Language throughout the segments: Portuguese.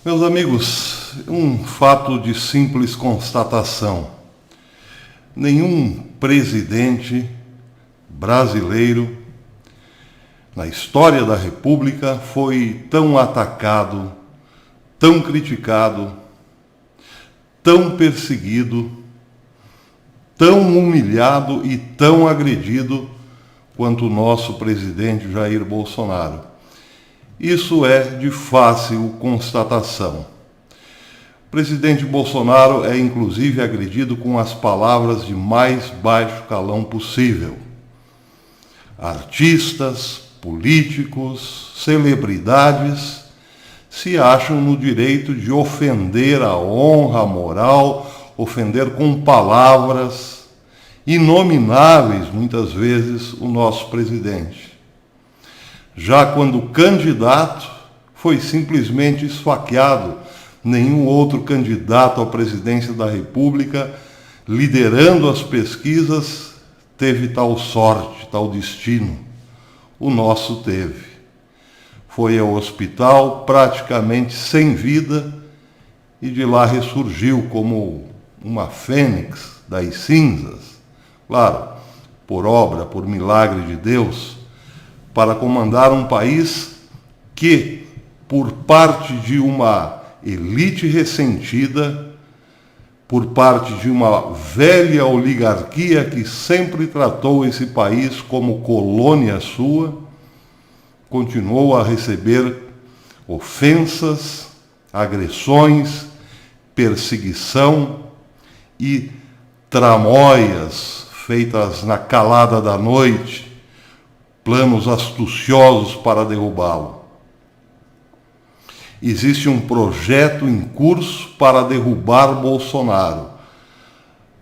Meus amigos, um fato de simples constatação. Nenhum presidente brasileiro na história da República foi tão atacado, tão criticado, tão perseguido, tão humilhado e tão agredido quanto o nosso presidente Jair Bolsonaro. Isso é de fácil constatação. O presidente Bolsonaro é inclusive agredido com as palavras de mais baixo calão possível. Artistas, políticos, celebridades se acham no direito de ofender a honra, a moral, ofender com palavras inomináveis, muitas vezes, o nosso presidente. Já quando candidato, foi simplesmente esfaqueado. Nenhum outro candidato à presidência da República, liderando as pesquisas, teve tal sorte, tal destino. O nosso teve. Foi ao hospital praticamente sem vida e de lá ressurgiu como uma fênix das cinzas. Claro, por obra, por milagre de Deus, para comandar um país que, por parte de uma elite ressentida, por parte de uma velha oligarquia que sempre tratou esse país como colônia sua, continuou a receber ofensas, agressões, perseguição e tramóias feitas na calada da noite, planos astuciosos para derrubá-lo. Existe um projeto em curso para derrubar Bolsonaro.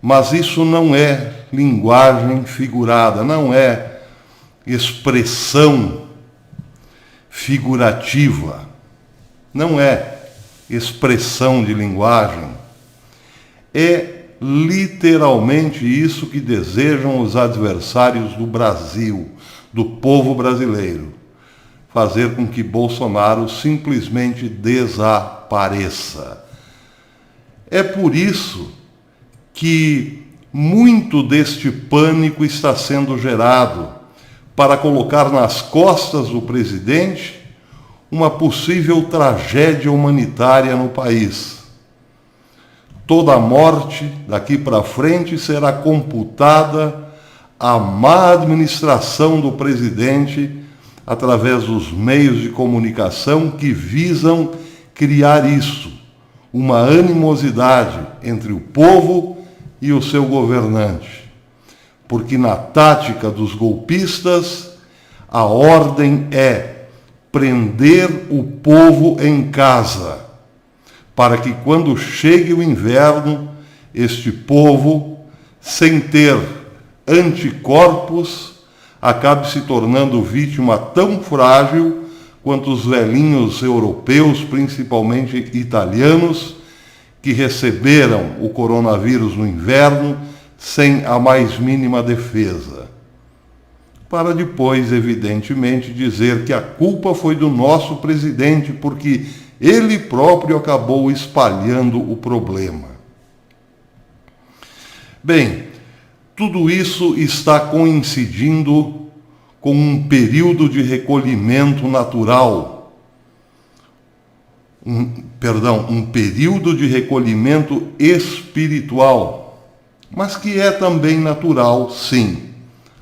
Mas isso não é linguagem figurada, não é expressão figurativa, não é expressão de linguagem. É literalmente isso que desejam os adversários do Brasil, do povo brasileiro, fazer com que Bolsonaro simplesmente desapareça. É por isso que muito deste pânico está sendo gerado para colocar nas costas do presidente uma possível tragédia humanitária no país. Toda morte daqui para frente será computada à má administração do presidente através dos meios de comunicação que visam criar isso, uma animosidade entre o povo e o seu governante. Porque na tática dos golpistas, a ordem é prender o povo em casa, para que quando chegue o inverno, este povo, sem ter anticorpos, acabe se tornando vítima tão frágil quanto os velhinhos europeus, principalmente italianos, que receberam o coronavírus no inverno sem a mais mínima defesa. Para depois, evidentemente, dizer que a culpa foi do nosso presidente, porque ele próprio acabou espalhando o problema. Bem, tudo isso está coincidindo com um período de recolhimento natural. Um período de recolhimento espiritual, mas que é também natural, sim,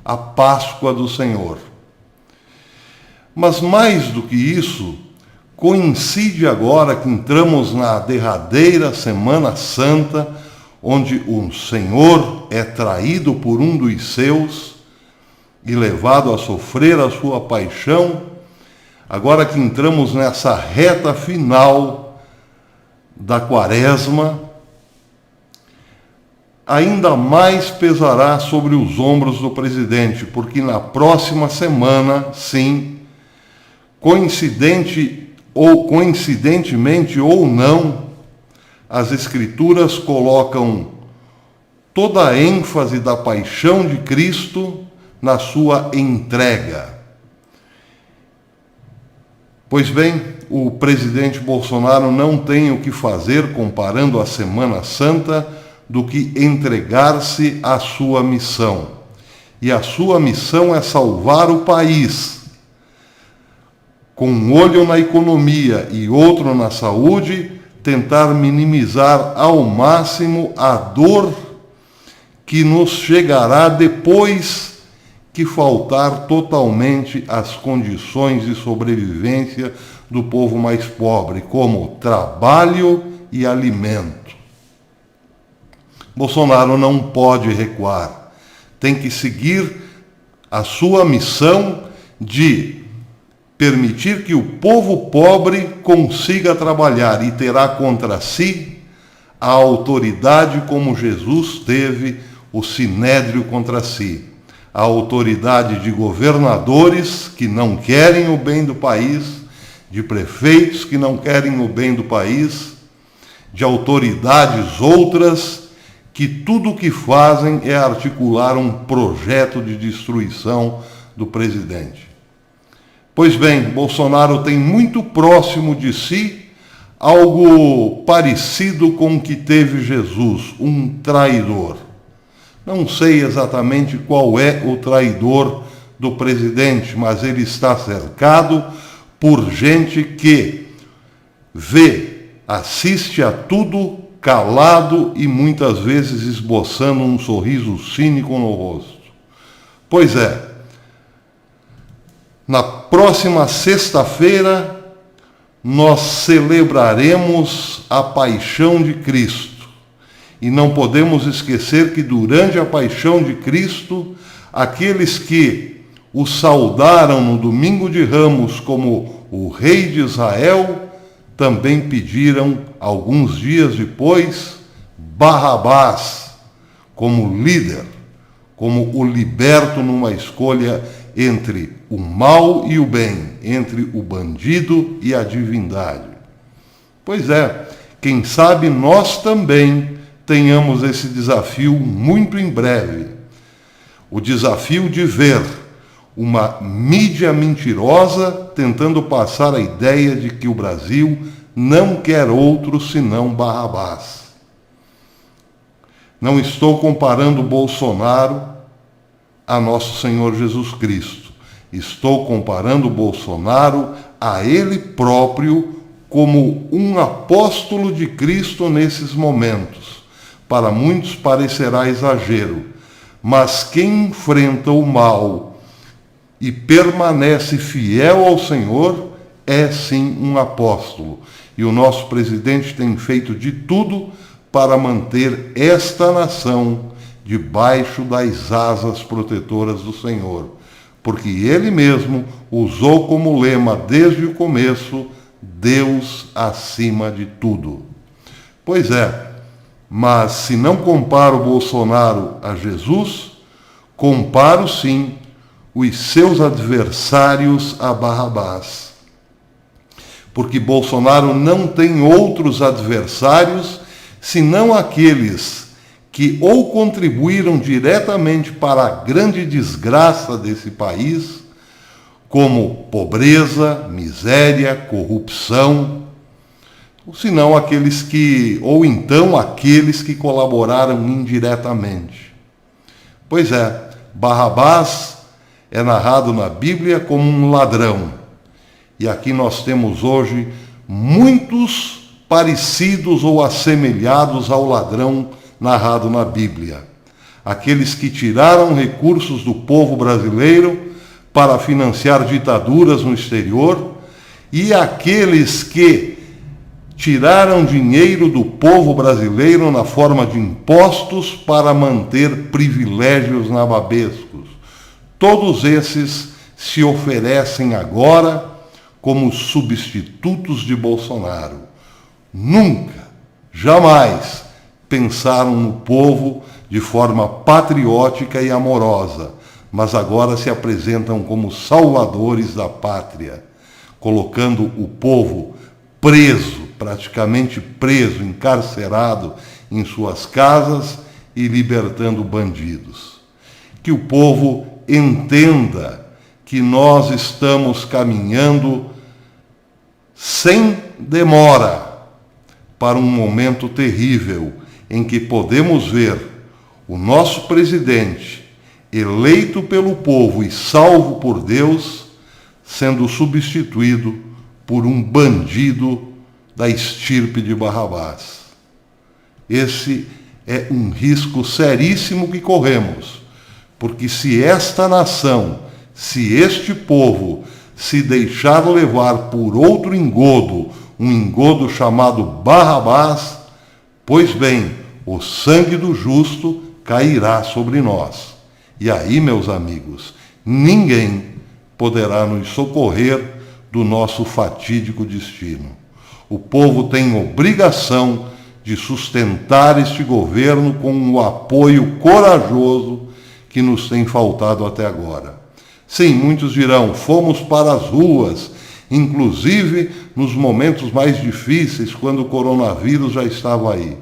a Páscoa do Senhor. Mas mais do que isso, coincide agora que entramos na derradeira Semana Santa, onde o Senhor é traído por um dos seus e levado a sofrer a sua paixão, agora que entramos nessa reta final da Quaresma, ainda mais pesará sobre os ombros do presidente, porque na próxima semana, sim, coincidentemente ou não, as Escrituras colocam toda a ênfase da paixão de Cristo na sua entrega. Pois bem, o presidente Bolsonaro não tem o que fazer, comparando a Semana Santa, do que entregar-se à sua missão. E a sua missão é salvar o país. Com um olho na economia e outro na saúde, tentar minimizar ao máximo a dor que nos chegará depois que faltar totalmente as condições de sobrevivência do povo mais pobre, como trabalho e alimento. Bolsonaro não pode recuar. Tem que seguir a sua missão de permitir que o povo pobre consiga trabalhar e terá contra si a autoridade como Jesus teve o sinédrio contra si. A autoridade de governadores que não querem o bem do país, de prefeitos que não querem o bem do país, de autoridades outras que tudo o que fazem é articular um projeto de destruição do presidente. Pois bem, Bolsonaro tem muito próximo de si algo parecido com o que teve Jesus, um traidor. Não sei exatamente qual é o traidor do presidente, mas ele está cercado por gente que vê, assiste a tudo calado e muitas vezes esboçando um sorriso cínico no rosto. Pois é, na próxima sexta-feira nós celebraremos a Paixão de Cristo. E não podemos esquecer que durante a Paixão de Cristo, aqueles que o saudaram no Domingo de Ramos como o Rei de Israel, também pediram, alguns dias depois, Barrabás como líder, como o liberto numa escolha entre o mal e o bem, entre o bandido e a divindade. Pois é, quem sabe nós também tenhamos esse desafio muito em breve. O desafio de ver uma mídia mentirosa tentando passar a ideia de que o Brasil não quer outro senão Barrabás. Não estou comparando Bolsonaro a nosso Senhor Jesus Cristo. Estou comparando Bolsonaro a ele próprio como um apóstolo de Cristo nesses momentos. Para muitos parecerá exagero, mas quem enfrenta o mal e permanece fiel ao Senhor é sim um apóstolo. E o nosso presidente tem feito de tudo para manter esta nação debaixo das asas protetoras do Senhor, porque ele mesmo usou como lema desde o começo: Deus acima de tudo. Pois é, mas se não comparo Bolsonaro a Jesus, comparo sim os seus adversários a Barrabás. Porque Bolsonaro não tem outros adversários senão aqueles que ou contribuíram diretamente para a grande desgraça desse país, como pobreza, miséria, corrupção, senão aqueles que, ou então aqueles que colaboraram indiretamente. Pois é, Barrabás é narrado na Bíblia como um ladrão. E aqui nós temos hoje muitos parecidos ou assemelhados ao ladrão narrado na Bíblia. Aqueles que tiraram recursos do povo brasileiro para financiar ditaduras no exterior e aqueles que tiraram dinheiro do povo brasileiro na forma de impostos para manter privilégios nababescos. Todos esses se oferecem agora como substitutos de Bolsonaro. Nunca, jamais pensaram no povo de forma patriótica e amorosa, mas agora se apresentam como salvadores da pátria, colocando o povo preso, praticamente preso, encarcerado em suas casas e libertando bandidos. Que o povo entenda que nós estamos caminhando sem demora, para um momento terrível em que podemos ver o nosso presidente, eleito pelo povo e salvo por Deus, sendo substituído por um bandido da estirpe de Barrabás. Esse é um risco seríssimo que corremos, porque se esta nação, se este povo se deixar levar por outro engodo, um engodo chamado Barrabás, pois bem, o sangue do justo cairá sobre nós. E aí, meus amigos, ninguém poderá nos socorrer do nosso fatídico destino. O povo tem obrigação de sustentar este governo com o apoio corajoso que nos tem faltado até agora. Sim, muitos dirão, fomos para as ruas, inclusive nos momentos mais difíceis, quando o coronavírus já estava aí.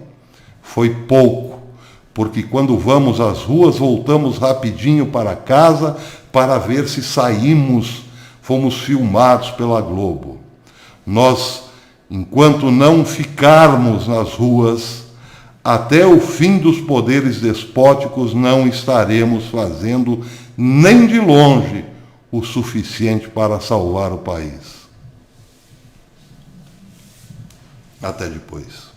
Foi pouco, porque quando vamos às ruas, voltamos rapidinho para casa para ver se fomos filmados pela Globo. Nós, enquanto não ficarmos nas ruas, até o fim dos poderes despóticos não estaremos fazendo nem de longe o suficiente para salvar o país. Até depois.